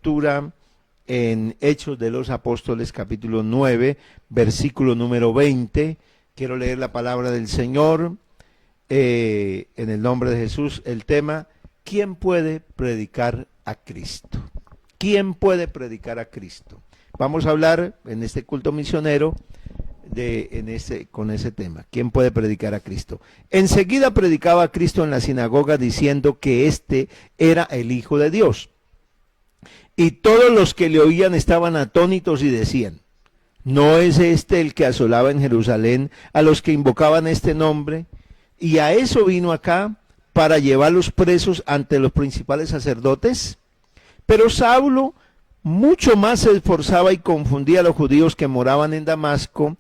lectura en Hechos de los Apóstoles, capítulo 9, versículo número 20. Quiero leer la palabra del Señor en el nombre de Jesús. El tema: ¿quién puede predicar a Cristo? ¿Quién puede predicar a Cristo? Vamos a hablar en este culto misionero con ese tema. ¿Quién puede predicar a Cristo? Enseguida predicaba a Cristo en la sinagoga, diciendo que éste era el Hijo de Dios. Y todos los que le oían estaban atónitos y decían: ¿no es este el que asolaba en Jerusalén a los que invocaban este nombre? Y a eso vino acá, para llevarlos presos ante los principales sacerdotes. Pero Saulo mucho más se esforzaba y confundía a los judíos que moraban en Damasco,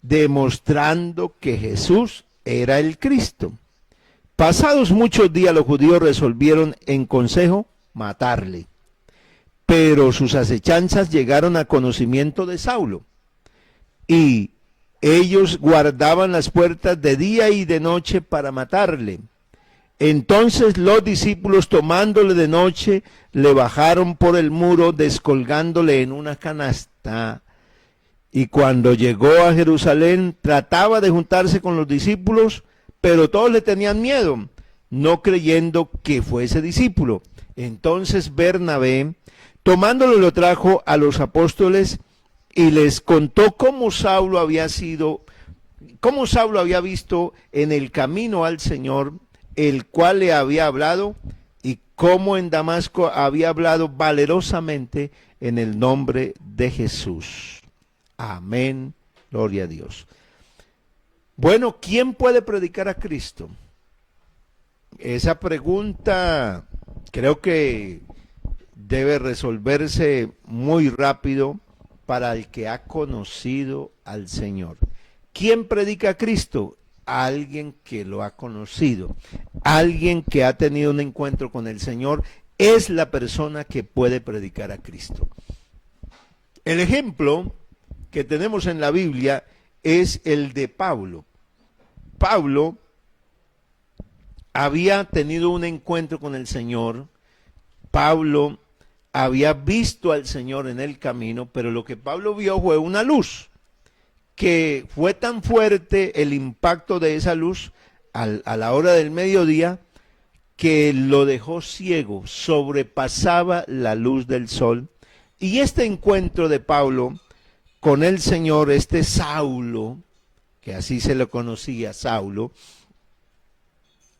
demostrando que Jesús era el Cristo. Pasados muchos días, los judíos resolvieron en consejo matarle. Pero sus acechanzas llegaron a conocimiento de Saulo, y ellos guardaban las puertas de día y de noche para matarle. Entonces los discípulos, tomándole de noche, le bajaron por el muro, descolgándole en una canasta. Y cuando llegó a Jerusalén, trataba de juntarse con los discípulos, pero todos le tenían miedo, no creyendo que fuese discípulo. Entonces Bernabé, tomándolo, lo trajo a los apóstoles y les contó cómo Saulo había visto en el camino al Señor, el cual le había hablado, y cómo en Damasco había hablado valerosamente en el nombre de Jesús. Amén, gloria a Dios. Bueno, ¿quién puede predicar a Cristo? Esa pregunta creo que debe resolverse muy rápido para el que ha conocido al Señor. ¿Quién predica a Cristo? Alguien que lo ha conocido, alguien que ha tenido un encuentro con el Señor, es la persona que puede predicar a Cristo. El ejemplo que tenemos en la Biblia es el de Pablo. Pablo había tenido un encuentro con el Señor. Pablo había visto al Señor en el camino, pero lo que Pablo vio fue una luz, que fue tan fuerte el impacto de esa luz a la hora del mediodía, que lo dejó ciego, sobrepasaba la luz del sol. Y este encuentro de Pablo con el Señor, este Saulo, que así se lo conocía, Saulo,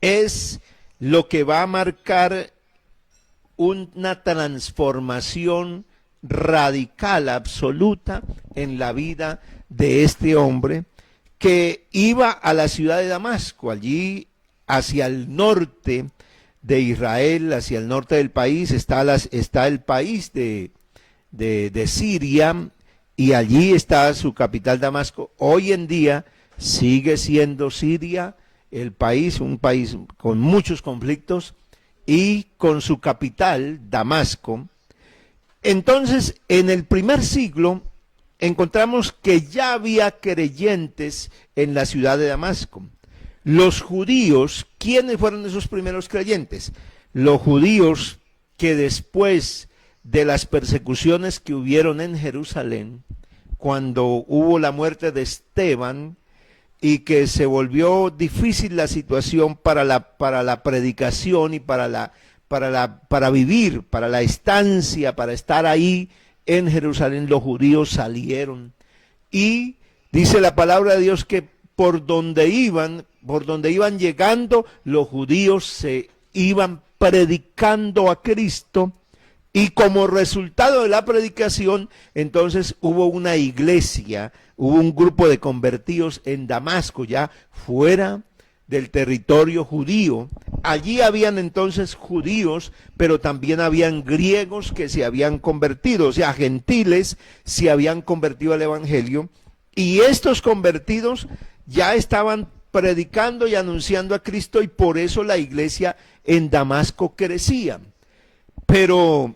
es lo que va a marcar una transformación radical, absoluta, en la vida de este hombre, que iba a la ciudad de Damasco. Allí hacia el norte de Israel, hacia el norte del país, está el país de Siria, y allí está su capital, Damasco. Hoy en día sigue siendo Siria el país, un país con muchos conflictos, y con su capital, Damasco. Entonces, en el primer siglo, encontramos que ya había creyentes en la ciudad de Damasco. Los judíos, ¿quiénes fueron esos primeros creyentes? Los judíos que después de las persecuciones que hubieron en Jerusalén, cuando hubo la muerte de Esteban, y que se volvió difícil la situación para la predicación y para vivir, para la estancia, para estar ahí en Jerusalén, los judíos salieron. Y dice la palabra de Dios que por donde iban llegando, los judíos se iban predicando a Cristo. Y como resultado de la predicación, entonces hubo una iglesia, hubo un grupo de convertidos en Damasco, ya fuera del territorio judío. Allí habían entonces judíos, pero también habían griegos que se habían convertido, o sea, gentiles se habían convertido al evangelio, y estos convertidos ya estaban predicando y anunciando a Cristo, y por eso la iglesia en Damasco crecía. Pero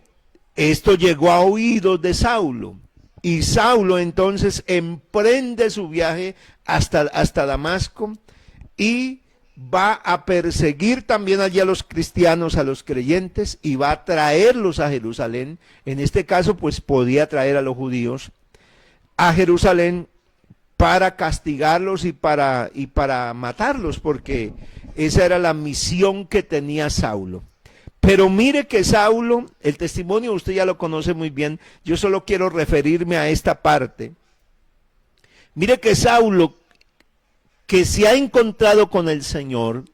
esto llegó a oídos de Saulo, y Saulo entonces emprende su viaje hasta Damasco, y va a perseguir también allí a los cristianos, a los creyentes, y va a traerlos a Jerusalén. En este caso, pues podía traer a los judíos a Jerusalén para castigarlos y para matarlos, porque esa era la misión que tenía Saulo. Pero mire que Saulo, el testimonio usted ya lo conoce muy bien, yo solo quiero referirme a esta parte. Mire que Saulo, que se ha encontrado con el Señor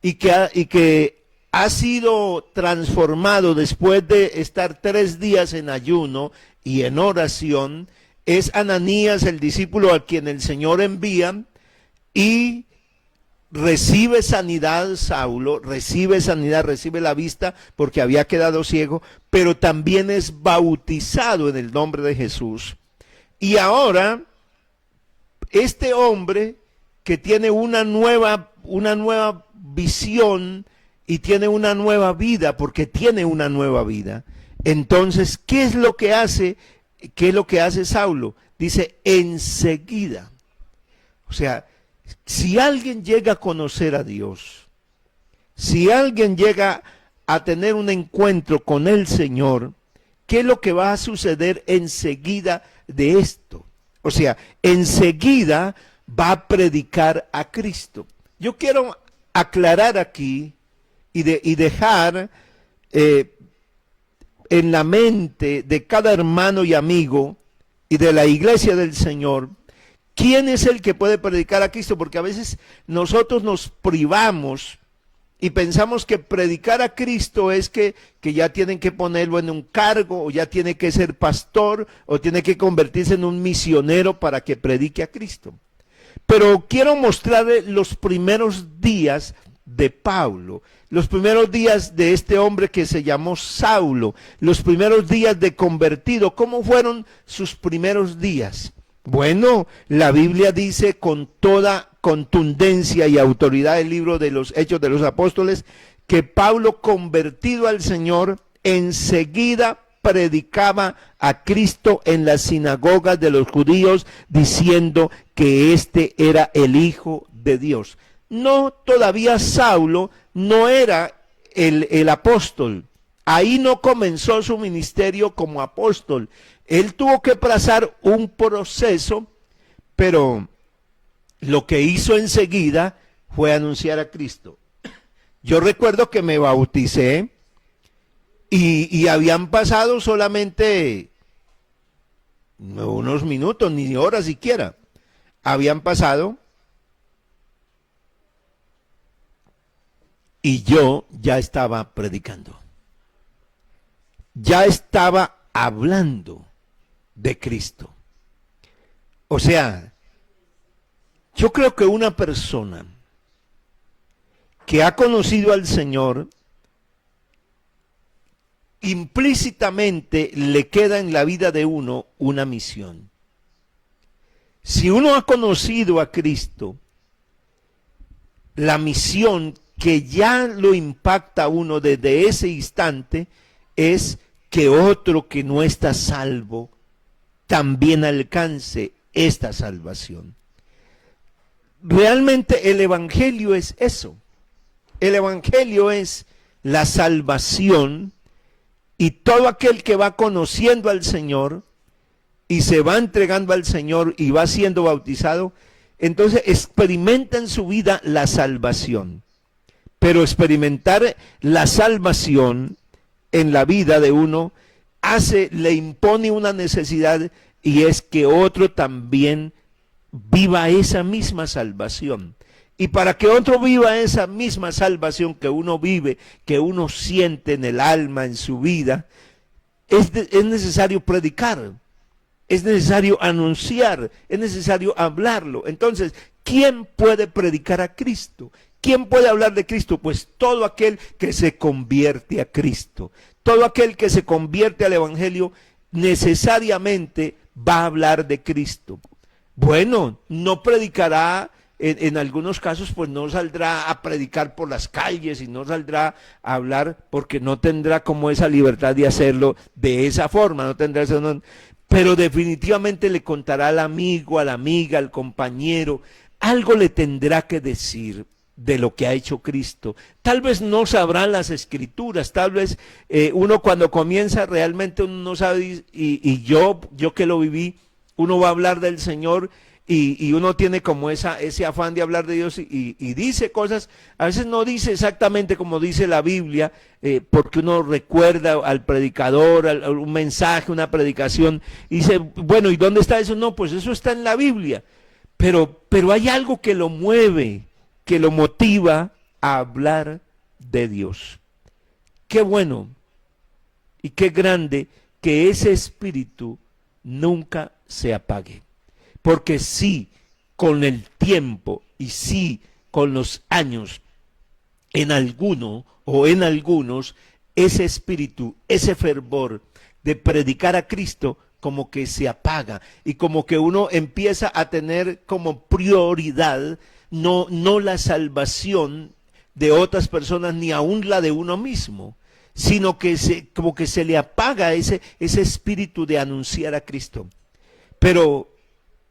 y que ha sido transformado después de estar 3 días en ayuno y en oración, es Ananías, el discípulo a quien el Señor envía, y recibe sanidad Saulo, recibe sanidad, recibe la vista porque había quedado ciego, pero también es bautizado en el nombre de Jesús. Y ahora, este hombre que tiene una nueva visión y tiene una nueva vida, porque tiene una nueva vida. Entonces, ¿qué es lo que hace? ¿Qué es lo que hace Saulo? Dice, enseguida. O sea, si alguien llega a conocer a Dios, si alguien llega a tener un encuentro con el Señor, ¿qué es lo que va a suceder enseguida de esto? O sea, enseguida va a predicar a Cristo. Yo quiero aclarar aquí y dejar en la mente de cada hermano y amigo y de la iglesia del Señor, ¿quién es el que puede predicar a Cristo? Porque a veces nosotros nos privamos y pensamos que predicar a Cristo es que ya tienen que ponerlo en un cargo, o ya tiene que ser pastor, o tiene que convertirse en un misionero para que predique a Cristo. Pero quiero mostrarle los primeros días de Pablo, los primeros días de este hombre que se llamó Saulo, los primeros días de convertido. ¿Cómo fueron sus primeros días? Bueno, la Biblia dice con toda contundencia y autoridad del libro de los Hechos de los Apóstoles que Pablo, convertido al Señor, enseguida predicaba a Cristo en las sinagogas de los judíos, diciendo que este era el Hijo de Dios. No, todavía Saulo no era el apóstol. Ahí no comenzó su ministerio como apóstol. Él tuvo que pasar un proceso, pero lo que hizo enseguida fue anunciar a Cristo. Yo recuerdo que me bauticé y habían pasado solamente unos minutos, ni horas siquiera. Habían pasado y yo ya estaba predicando. Ya estaba hablando de Cristo. O sea, yo creo que una persona que ha conocido al Señor, implícitamente le queda en la vida de uno una misión. Si uno ha conocido a Cristo, la misión que ya lo impacta a uno desde ese instante es que otro que no está salvo también alcance esta salvación. Realmente el Evangelio es eso. El Evangelio es la salvación, y todo aquel que va conociendo al Señor y se va entregando al Señor y va siendo bautizado, entonces experimenta en su vida la salvación. Pero experimentar la salvación en la vida de uno le impone una necesidad, y es que otro también viva esa misma salvación. Y para que otro viva esa misma salvación que uno vive, que uno siente en el alma, en su vida, es necesario predicar, es necesario anunciar, es necesario hablarlo. Entonces, ¿quién puede predicar a Cristo? ¿Quién puede hablar de Cristo? Pues todo aquel que se convierte a Cristo. Todo aquel que se convierte al Evangelio necesariamente va a hablar de Cristo. Bueno, no predicará, en algunos casos pues no saldrá a predicar por las calles y no saldrá a hablar porque no tendrá como esa libertad de hacerlo de esa forma, no tendrá eso, pero definitivamente le contará al amigo, a la amiga, al compañero, algo le tendrá que decir. de lo que ha hecho Cristo. Tal vez no sabrán las escrituras, tal vez uno cuando comienza realmente uno no sabe, y yo que lo viví, uno va a hablar del Señor y uno tiene como ese afán de hablar de Dios y dice cosas, a veces no dice exactamente como dice la Biblia, porque uno recuerda al predicador, un mensaje, una predicación, y dice, bueno, ¿y dónde está eso? No, pues eso está en la Biblia, pero hay algo que lo mueve, que lo motiva a hablar de Dios. Qué bueno y qué grande que ese espíritu nunca se apague. Porque sí, con el tiempo y sí, con los años, en alguno o en algunos, ese espíritu, ese fervor de predicar a Cristo como que se apaga y como que uno empieza a tener como prioridad no la salvación de otras personas ni aún la de uno mismo, sino que como que se le apaga ese espíritu de anunciar a Cristo. Pero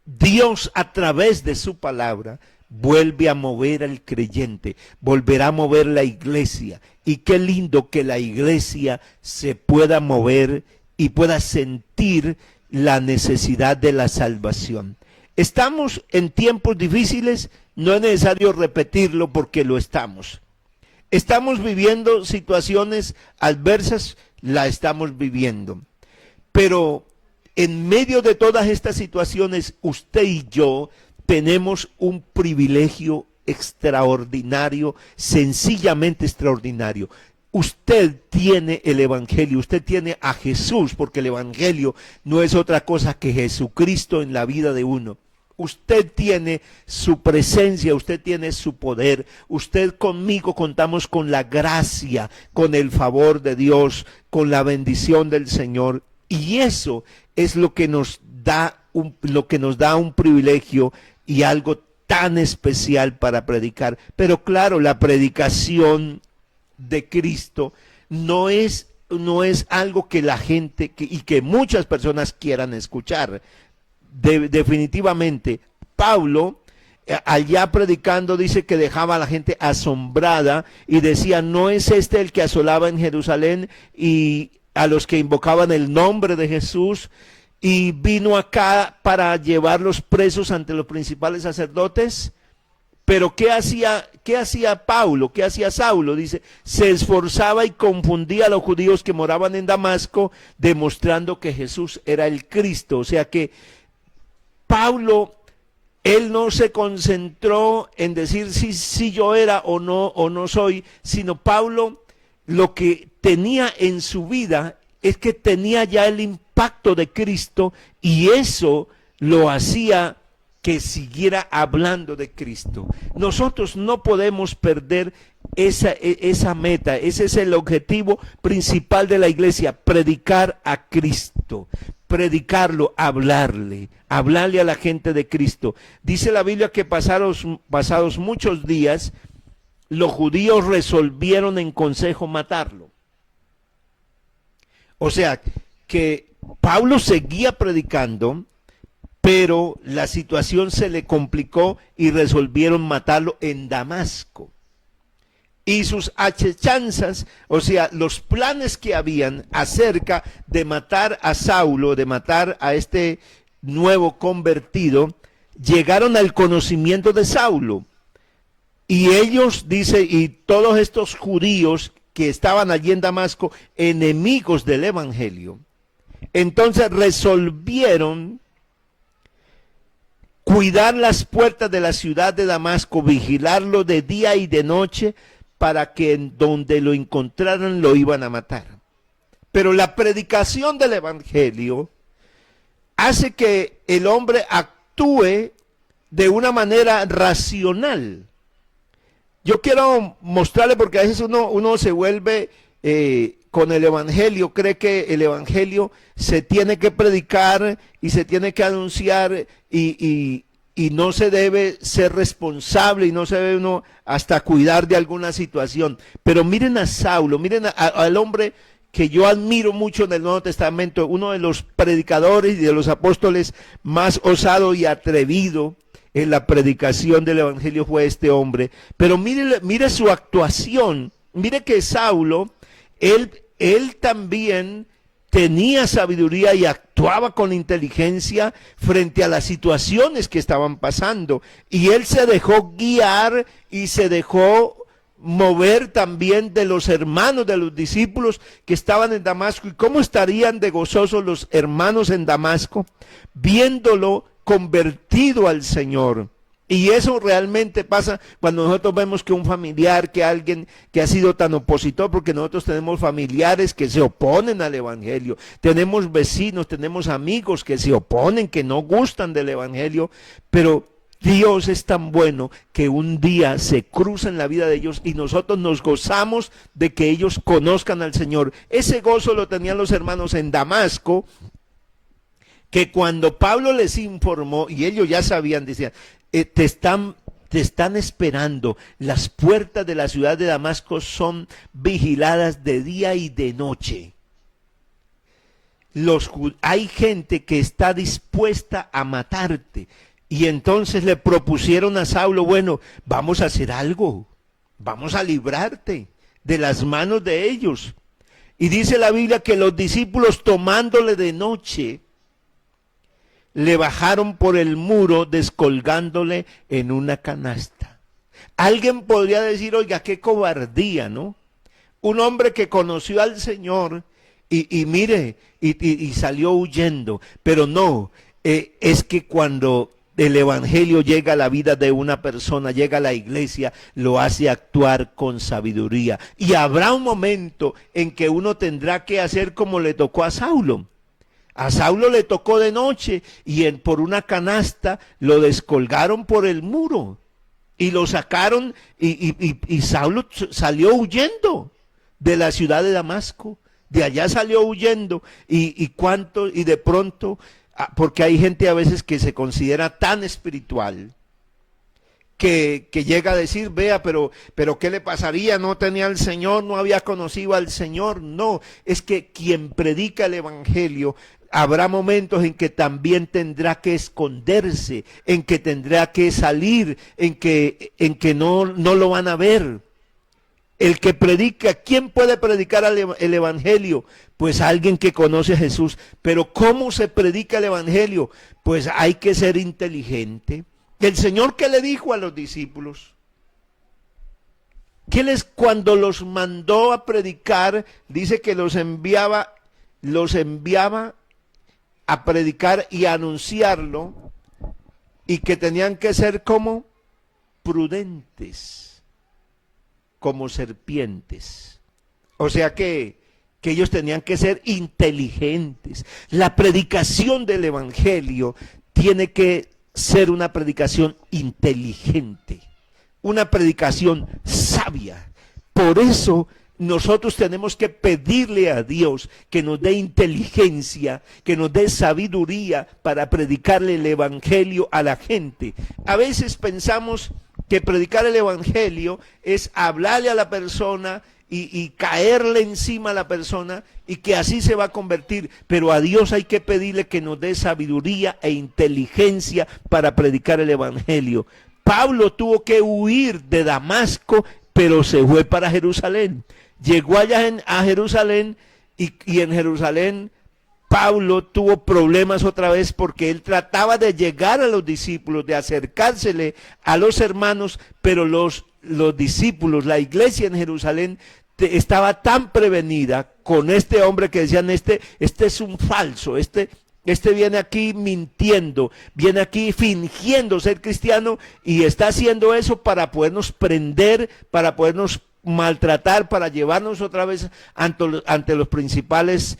Dios a través de su palabra vuelve a mover al creyente, volverá a mover la iglesia. Y qué lindo que la iglesia se pueda mover y pueda sentir la necesidad de la salvación. Estamos en tiempos difíciles, no es necesario repetirlo porque lo estamos. Estamos viviendo situaciones adversas, la estamos viviendo. Pero en medio de todas estas situaciones, usted y yo tenemos un privilegio extraordinario, sencillamente extraordinario. Usted tiene el Evangelio, usted tiene a Jesús, porque el Evangelio no es otra cosa que Jesucristo en la vida de uno. Usted tiene su presencia, usted tiene su poder, usted conmigo contamos con la gracia, con el favor de Dios, con la bendición del Señor, y eso es lo que nos da un privilegio y algo tan especial para predicar. Pero claro, la predicación de Cristo no es algo que la gente y que muchas personas quieran escuchar. Definitivamente, Pablo allá predicando dice que dejaba a la gente asombrada y decía, ¿no es este el que asolaba en Jerusalén y a los que invocaban el nombre de Jesús y vino acá para llevarlos presos ante los principales sacerdotes? Pero ¿qué hacía Pablo? ¿Qué hacía Saulo? Dice, se esforzaba y confundía a los judíos que moraban en Damasco, demostrando que Jesús era el Cristo. O sea que Pablo, él no se concentró en decir si yo era o no soy, sino Pablo lo que tenía en su vida es que tenía ya el impacto de Cristo y eso lo hacía que siguiera hablando de Cristo. Nosotros no podemos perder esa meta, ese es el objetivo principal de la iglesia, predicar a Cristo, predicarlo, hablarle a la gente de Cristo. Dice la Biblia que pasados muchos días, los judíos resolvieron en consejo matarlo. O sea, que Pablo seguía predicando, pero la situación se le complicó y resolvieron matarlo en Damasco. Y sus acechanzas, o sea, los planes que habían acerca de matar a Saulo, de matar a este nuevo convertido, llegaron al conocimiento de Saulo. Y ellos, dice, y todos estos judíos que estaban allí en Damasco, enemigos del Evangelio, entonces resolvieron cuidar las puertas de la ciudad de Damasco, vigilarlo de día y de noche, para que en donde lo encontraran lo iban a matar. Pero la predicación del Evangelio hace que el hombre actúe de una manera racional. Yo quiero mostrarle, porque a veces uno se vuelve con el Evangelio, cree que el Evangelio se tiene que predicar y se tiene que anunciar y no se debe ser responsable y no se debe uno hasta cuidar de alguna situación. Pero miren a Saulo, miren al hombre que yo admiro mucho en el Nuevo Testamento, uno de los predicadores y de los apóstoles más osado y atrevido, en la predicación del evangelio fue este hombre. Pero mire su actuación. Mire que Saulo, él también tenía sabiduría y actuaba con inteligencia frente a las situaciones que estaban pasando. Y él se dejó guiar y se dejó mover también de los hermanos, de los discípulos que estaban en Damasco. ¿Y cómo estarían de gozosos los hermanos en Damasco viéndolo convertido al Señor? Y eso realmente pasa cuando nosotros vemos que un familiar, que alguien que ha sido tan opositor, porque nosotros tenemos familiares que se oponen al evangelio, tenemos vecinos, tenemos amigos que se oponen, que no gustan del evangelio, pero Dios es tan bueno que un día se cruza en la vida de ellos y nosotros nos gozamos de que ellos conozcan al Señor. Ese gozo lo tenían los hermanos en Damasco, que cuando Pablo les informó, y ellos ya sabían, decían, te están esperando, las puertas de la ciudad de Damasco son vigiladas de día y de noche. Hay gente que está dispuesta a matarte. Y entonces le propusieron a Saulo, bueno, vamos a hacer algo, vamos a librarte de las manos de ellos. Y dice la Biblia que los discípulos, tomándole de noche, le bajaron por el muro descolgándole en una canasta. Alguien podría decir, oiga, qué cobardía, ¿no? Un hombre que conoció al Señor y mire, y salió huyendo. Pero no, es que cuando el evangelio llega a la vida de una persona, llega a la iglesia, lo hace actuar con sabiduría. Y habrá un momento en que uno tendrá que hacer como le tocó a Saulo. A Saulo le tocó de noche y por una canasta lo descolgaron por el muro y lo sacaron y Saulo salió huyendo de la ciudad de Damasco. De allá salió huyendo y de pronto, porque hay gente a veces que se considera tan espiritual que llega a decir, vea, pero ¿qué le pasaría? No tenía al Señor, no había conocido al Señor. No, es que quien predica el evangelio, habrá momentos en que también tendrá que esconderse, en que tendrá que salir, en que no lo van a ver. El que predica, ¿quién puede predicar el evangelio? Pues alguien que conoce a Jesús. Pero ¿cómo se predica el evangelio? Pues hay que ser inteligente. El Señor, ¿qué le dijo a los discípulos? Cuando los mandó a predicar, dice que los enviaba a predicar y a anunciarlo, y que tenían que ser como prudentes, como serpientes. O sea que ellos tenían que ser inteligentes. La predicación del evangelio tiene que ser una predicación inteligente, una predicación sabia. Por eso nosotros tenemos que pedirle a Dios que nos dé inteligencia, que nos dé sabiduría para predicarle el evangelio a la gente. A veces pensamos que predicar el evangelio es hablarle a la persona y caerle encima a la persona y que así se va a convertir. Pero a Dios hay que pedirle que nos dé sabiduría e inteligencia para predicar el evangelio. Pablo tuvo que huir de Damasco, pero se fue para Jerusalén. Llegó allá a Jerusalén y en Jerusalén Pablo tuvo problemas otra vez porque él trataba de llegar a los discípulos, de acercársele a los hermanos, pero los discípulos, la iglesia en Jerusalén estaba tan prevenida con este hombre que decían, este es un falso, este viene aquí mintiendo, viene aquí fingiendo ser cristiano y está haciendo eso para podernos prender, para podernos maltratar, para llevarnos otra vez ante los principales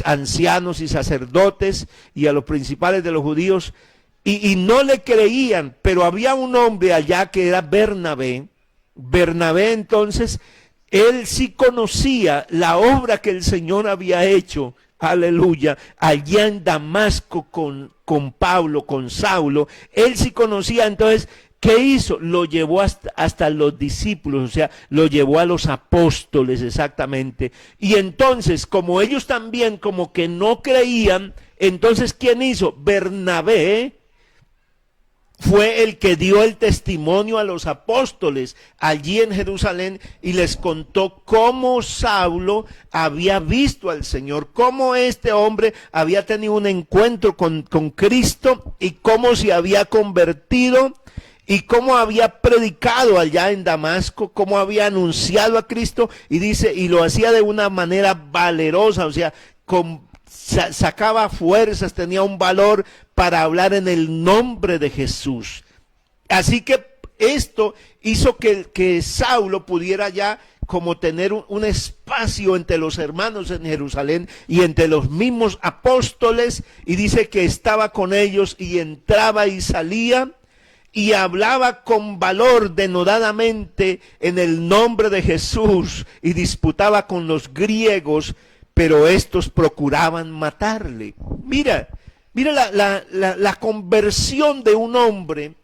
ancianos y sacerdotes y a los principales de los judíos, y no le creían. Pero había un hombre allá que era Bernabé. Entonces él sí conocía la obra que el Señor había hecho, aleluya, allá en Damasco con Pablo, con Saulo. Él sí conocía. Entonces, ¿qué hizo? Lo llevó hasta los discípulos, o sea, lo llevó a los apóstoles exactamente. Y entonces, como ellos también como que no creían, entonces, ¿quién hizo? Bernabé fue el que dio el testimonio a los apóstoles allí en Jerusalén y les contó cómo Saulo había visto al Señor, cómo este hombre había tenido un encuentro con Cristo y cómo se había convertido y cómo había predicado allá en Damasco, cómo había anunciado a Cristo, y dice, y lo hacía de una manera valerosa, o sea, sacaba fuerzas, tenía un valor para hablar en el nombre de Jesús. Así que esto hizo que Saulo pudiera ya como tener un espacio entre los hermanos en Jerusalén y entre los mismos apóstoles, y dice que estaba con ellos y entraba y salía y hablaba con valor denodadamente en el nombre de Jesús y disputaba con los griegos, pero estos procuraban matarle. Mira la conversión de un hombre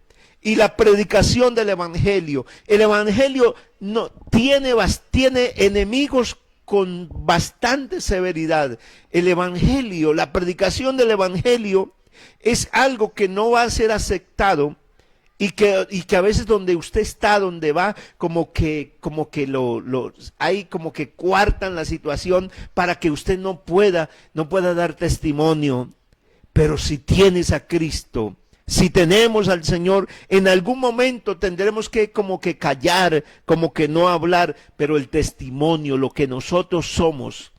y la predicación del evangelio. El evangelio no tiene enemigos con bastante severidad. El evangelio, la predicación del evangelio es algo que no va a ser aceptado. Y que a veces donde usted está, donde va, como que hay como que cuartan la situación para que usted no pueda dar testimonio. Pero si tienes a Cristo, si tenemos al Señor, en algún momento tendremos que como que callar, como que no hablar, pero el testimonio, lo que nosotros somos,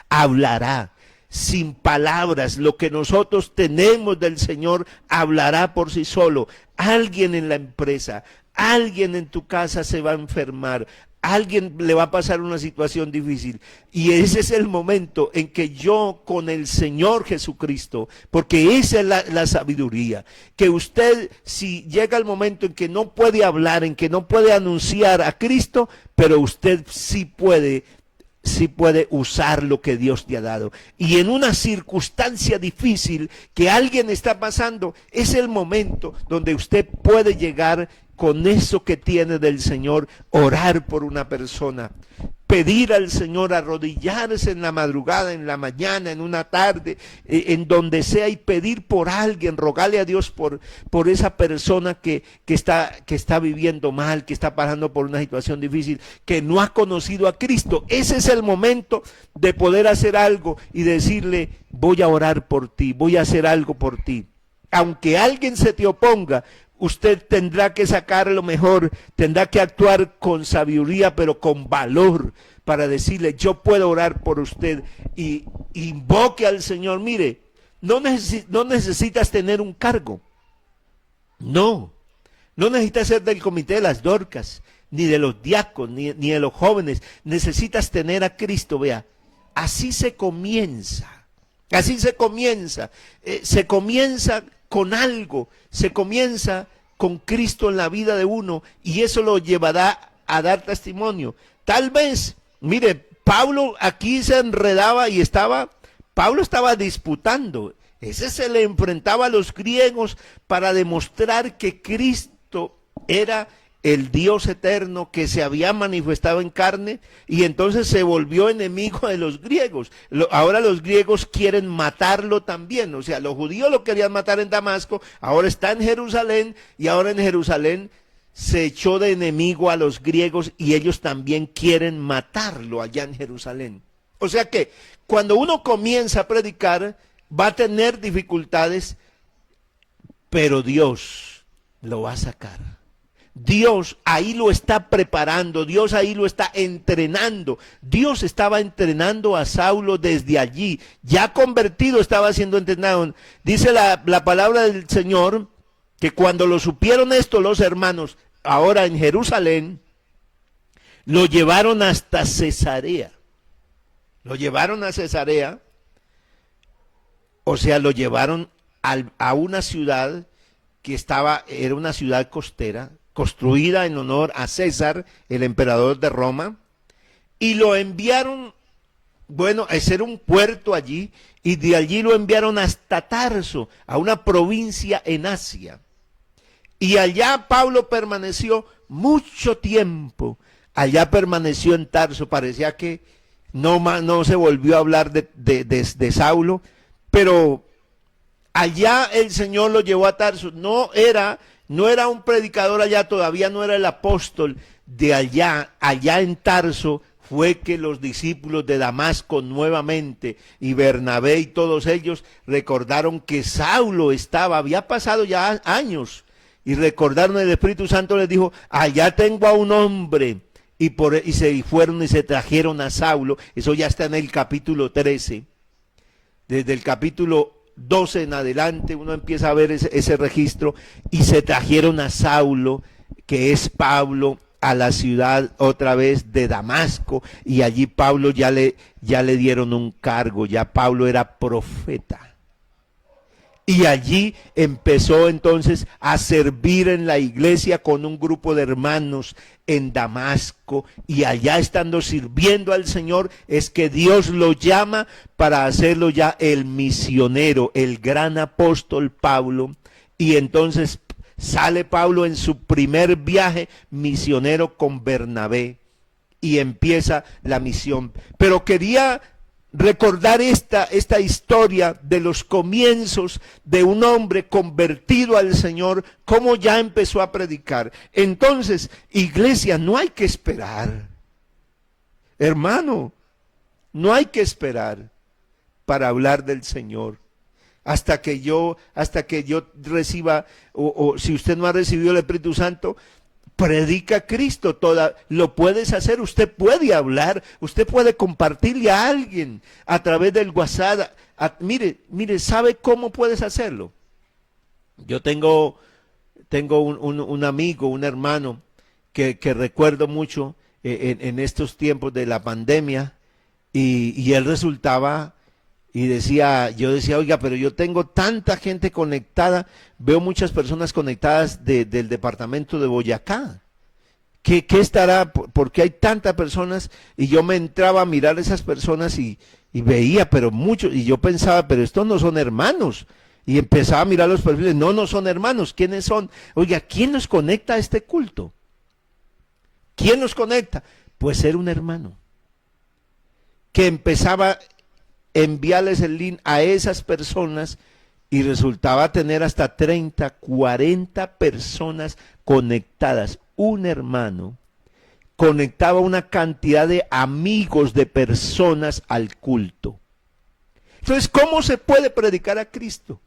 hablará. Sin palabras, lo que nosotros tenemos del Señor hablará por sí solo. Alguien en la empresa, alguien en tu casa se va a enfermar, alguien le va a pasar una situación difícil. Y ese es el momento en que yo con el Señor Jesucristo, porque esa es la sabiduría, que usted, si llega el momento en que no puede hablar, en que no puede anunciar a Cristo, pero usted sí puede usar lo que Dios te ha dado. Y en una circunstancia difícil que alguien está pasando, es el momento donde usted puede llegar con eso que tiene del Señor, orar por una persona, pedir al Señor, arrodillarse en la madrugada, en la mañana, en una tarde, en donde sea, y pedir por alguien, rogarle a Dios por esa persona que está viviendo mal, que está pasando por una situación difícil, que no ha conocido a Cristo. Ese es el momento de poder hacer algo y decirle, voy a orar por ti, voy a hacer algo por ti. Aunque alguien se te oponga, usted tendrá que sacar lo mejor, tendrá que actuar con sabiduría, pero con valor, para decirle, yo puedo orar por usted, y invoque al Señor. Mire, no necesitas tener un cargo, no necesitas ser del comité de las Dorcas, ni de los diáconos, ni de los jóvenes. Necesitas tener a Cristo. Vea, así se comienza, se comienza con algo, se comienza con Cristo en la vida de uno, y eso lo llevará a dar testimonio. Tal vez, mire, Pablo aquí se enredaba y Pablo estaba disputando. Ese se le enfrentaba a los griegos para demostrar que Cristo era el Dios eterno que se había manifestado en carne, y entonces se volvió enemigo de los griegos. Ahora los griegos quieren matarlo también. O sea, los judíos lo querían matar en Damasco, ahora está en Jerusalén, y ahora en Jerusalén se echó de enemigo a los griegos y ellos también quieren matarlo allá en Jerusalén. O sea que cuando uno comienza a predicar va a tener dificultades, pero Dios lo va a sacar. Dios ahí lo está preparando, Dios ahí lo está entrenando. Dios estaba entrenando a Saulo desde allí, ya convertido estaba siendo entrenado. Dice la palabra del Señor que cuando lo supieron esto los hermanos, ahora en Jerusalén, lo llevaron hasta Cesarea. Lo llevaron a Cesarea, o sea, lo llevaron a una ciudad que era una ciudad costera, construida en honor a César, el emperador de Roma, y lo enviaron, a hacer un puerto allí, y de allí lo enviaron hasta Tarso, a una provincia en Asia. Y allá Pablo permaneció mucho tiempo, allá permaneció en Tarso. Parecía que no se volvió a hablar de Saulo, pero Allá el Señor lo llevó a Tarso. No era un predicador allá, todavía no era el apóstol de allá. Allá en Tarso fue que los discípulos de Damasco nuevamente, y Bernabé y todos ellos, recordaron que Saulo había pasado ya años, y recordaron, el Espíritu Santo les dijo, allá tengo a un hombre, y se fueron y se trajeron a Saulo. Eso ya está en el capítulo 13. Desde el capítulo 12 en adelante uno empieza a ver ese registro, y se trajeron a Saulo, que es Pablo, a la ciudad otra vez de Damasco, y allí Pablo ya le dieron un cargo, ya Pablo era profeta. Y allí empezó entonces a servir en la iglesia con un grupo de hermanos en Damasco, y allá estando sirviendo al Señor es que Dios lo llama para hacerlo ya el misionero, el gran apóstol Pablo. Y entonces sale Pablo en su primer viaje misionero con Bernabé y empieza la misión. Pero quería recordar esta historia de los comienzos de un hombre convertido al Señor, cómo ya empezó a predicar. Entonces, iglesia, no hay que esperar. Hermano, no hay que esperar para hablar del Señor. Hasta que yo reciba, o si usted no ha recibido el Espíritu Santo, predica a Cristo, lo puedes hacer, usted puede hablar, usted puede compartirle a alguien a través del WhatsApp. Mire, ¿sabe cómo puedes hacerlo? Yo tengo un amigo, un hermano, que recuerdo mucho en estos tiempos de la pandemia, y él resultaba... yo decía, oiga, pero yo tengo tanta gente conectada, veo muchas personas conectadas del departamento de Boyacá. ¿Qué estará? ¿Por qué hay tantas personas? Y yo me entraba a mirar esas personas y veía, pero muchos, y yo pensaba, pero estos no son hermanos. Y empezaba a mirar los perfiles, no son hermanos, ¿quiénes son? Oiga, ¿quién nos conecta a este culto? ¿Quién nos conecta? Pues era un hermano que empezaba enviarles el link a esas personas, y resultaba tener hasta 30, 40 personas conectadas. Un hermano conectaba una cantidad de amigos, de personas al culto. Entonces, ¿cómo se puede predicar a Cristo?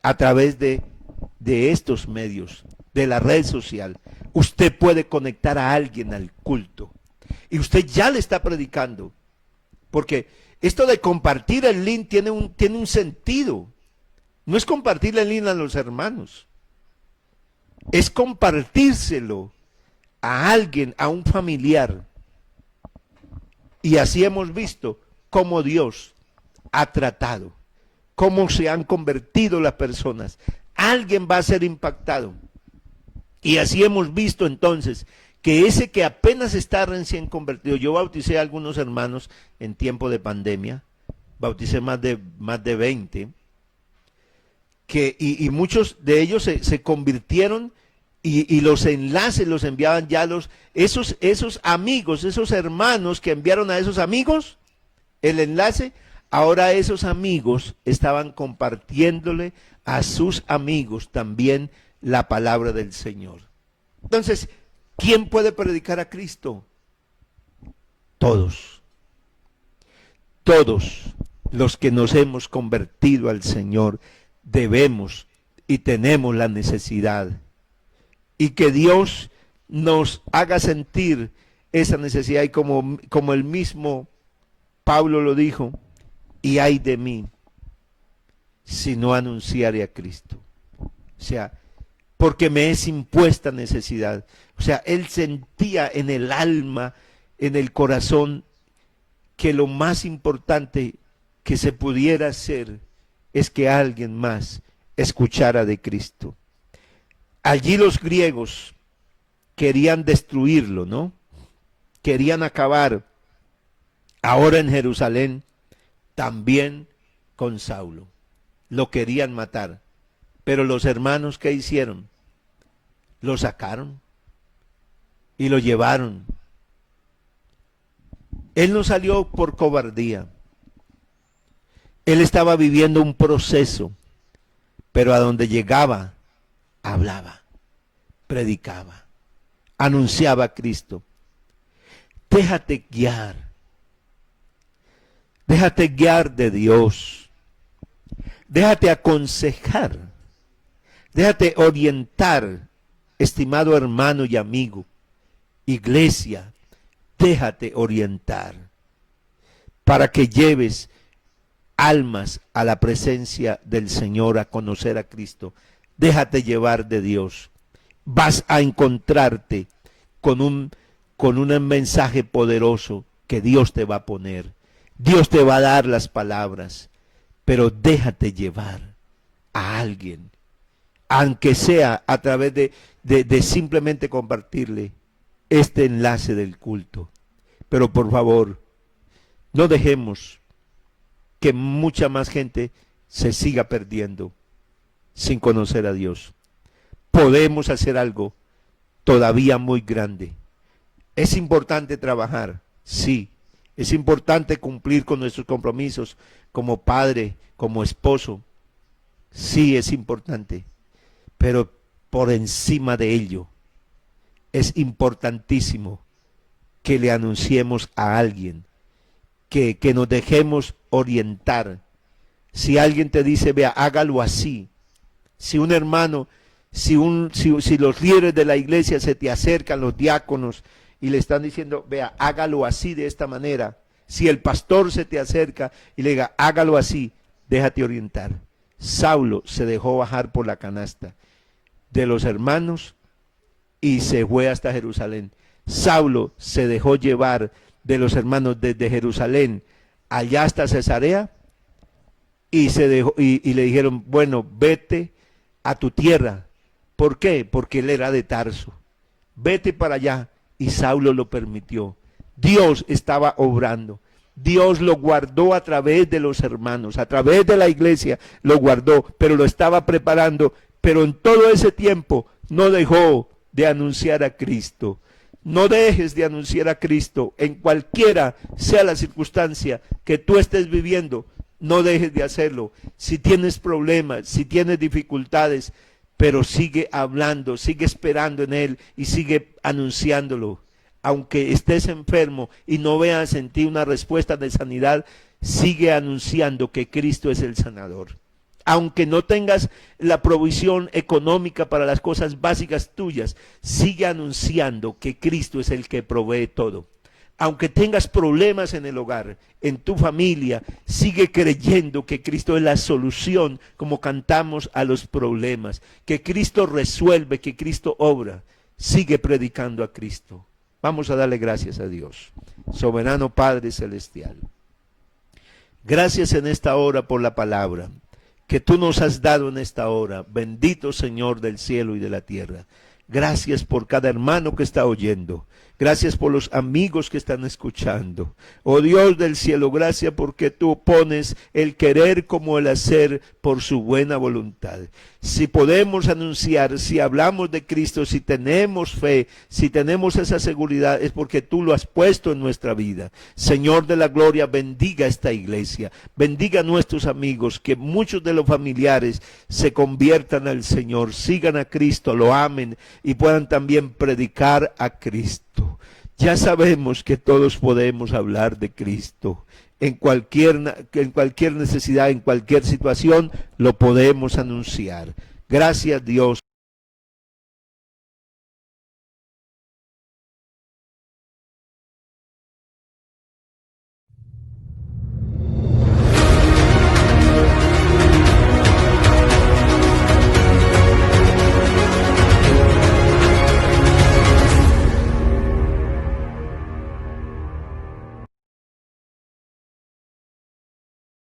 A través de estos medios, de la red social. Usted puede conectar a alguien al culto, y usted ya le está predicando. Porque esto de compartir el link tiene un sentido. No es compartir el link a los hermanos. Es compartírselo a alguien, a un familiar. Y así hemos visto cómo Dios ha tratado, cómo se han convertido las personas. Alguien va a ser impactado. Y así hemos visto entonces que ese que apenas está recién convertido, yo bauticé a algunos hermanos en tiempo de pandemia, bauticé más de 20, y muchos de ellos se convirtieron, y los enlaces los enviaban ya esos amigos, esos hermanos que enviaron a esos amigos el enlace, ahora esos amigos estaban compartiéndole a sus amigos también la palabra del Señor. Entonces, ¿quién puede predicar a Cristo? Todos. Todos los que nos hemos convertido al Señor debemos y tenemos la necesidad. Y que Dios nos haga sentir esa necesidad. Y como el mismo Pablo lo dijo, y ay de mí si no anunciare a Cristo. O sea, porque me es impuesta necesidad. O sea, él sentía en el alma, en el corazón, que lo más importante que se pudiera hacer es que alguien más escuchara de Cristo. Allí los griegos querían destruirlo, ¿no? Querían acabar. Ahora en Jerusalén también con Saulo. Lo querían matar. Pero los hermanos, ¿qué hicieron? Lo sacaron y lo llevaron. Él no salió por cobardía. Él estaba viviendo un proceso, pero a donde llegaba, hablaba, predicaba, anunciaba a Cristo. Déjate guiar de Dios, déjate aconsejar, déjate orientar, estimado hermano y amigo, iglesia, déjate orientar para que lleves almas a la presencia del Señor, a conocer a Cristo. Déjate llevar de Dios. Vas a encontrarte con un mensaje poderoso que Dios te va a poner. Dios te va a dar las palabras, pero déjate llevar a alguien, aunque sea a través de simplemente compartirle este enlace del culto. Pero por favor, no dejemos que mucha más gente se siga perdiendo sin conocer a Dios. Podemos hacer algo todavía muy grande. Es importante trabajar, sí. Es importante cumplir con nuestros compromisos como padre, como esposo. Sí, es importante. Pero por encima de ello, es importantísimo que le anunciemos a alguien, que nos dejemos orientar. Si alguien te dice, vea, hágalo así. Si un hermano, si los líderes de la iglesia se te acercan, los diáconos, y le están diciendo, vea, hágalo así, de esta manera. Si el pastor se te acerca y le diga, hágalo así, déjate orientar. Saulo se dejó bajar por la canasta de los hermanos y se fue hasta Jerusalén. Saulo se dejó llevar de los hermanos desde Jerusalén allá hasta Cesarea y le dijeron, bueno, vete a tu tierra. ¿Por qué? Porque él era de Tarso. Vete para allá. Y Saulo lo permitió. Dios estaba obrando. Dios lo guardó a través de los hermanos, a través de la iglesia lo guardó, pero lo estaba preparando. Pero en todo ese tiempo no dejó de anunciar a Cristo. No dejes de anunciar a Cristo en cualquiera sea la circunstancia que tú estés viviendo. No dejes de hacerlo. Si tienes problemas, si tienes dificultades, pero sigue hablando, sigue esperando en Él y sigue anunciándolo. Aunque estés enfermo y no veas en ti una respuesta de sanidad, sigue anunciando que Cristo es el sanador. Aunque no tengas la provisión económica para las cosas básicas tuyas, sigue anunciando que Cristo es el que provee todo. Aunque tengas problemas en el hogar, en tu familia, sigue creyendo que Cristo es la solución, como cantamos, a los problemas. Que Cristo resuelve, que Cristo obra. Sigue predicando a Cristo. Vamos a darle gracias a Dios. Soberano Padre Celestial. Gracias en esta hora por la palabra que tú nos has dado en esta hora. Bendito Señor del cielo y de la tierra. Gracias por cada hermano que está oyendo. Gracias por los amigos que están escuchando. Oh Dios del cielo, gracias porque tú pones el querer como el hacer por su buena voluntad. Si podemos anunciar, si hablamos de Cristo, si tenemos fe, si tenemos esa seguridad, es porque tú lo has puesto en nuestra vida. Señor de la gloria, bendiga esta iglesia. Bendiga a nuestros amigos, que muchos de los familiares se conviertan al Señor, sigan a Cristo, lo amen y puedan también predicar a Cristo. Ya sabemos que todos podemos hablar de Cristo. En cualquier necesidad, en cualquier situación, lo podemos anunciar. Gracias, Dios.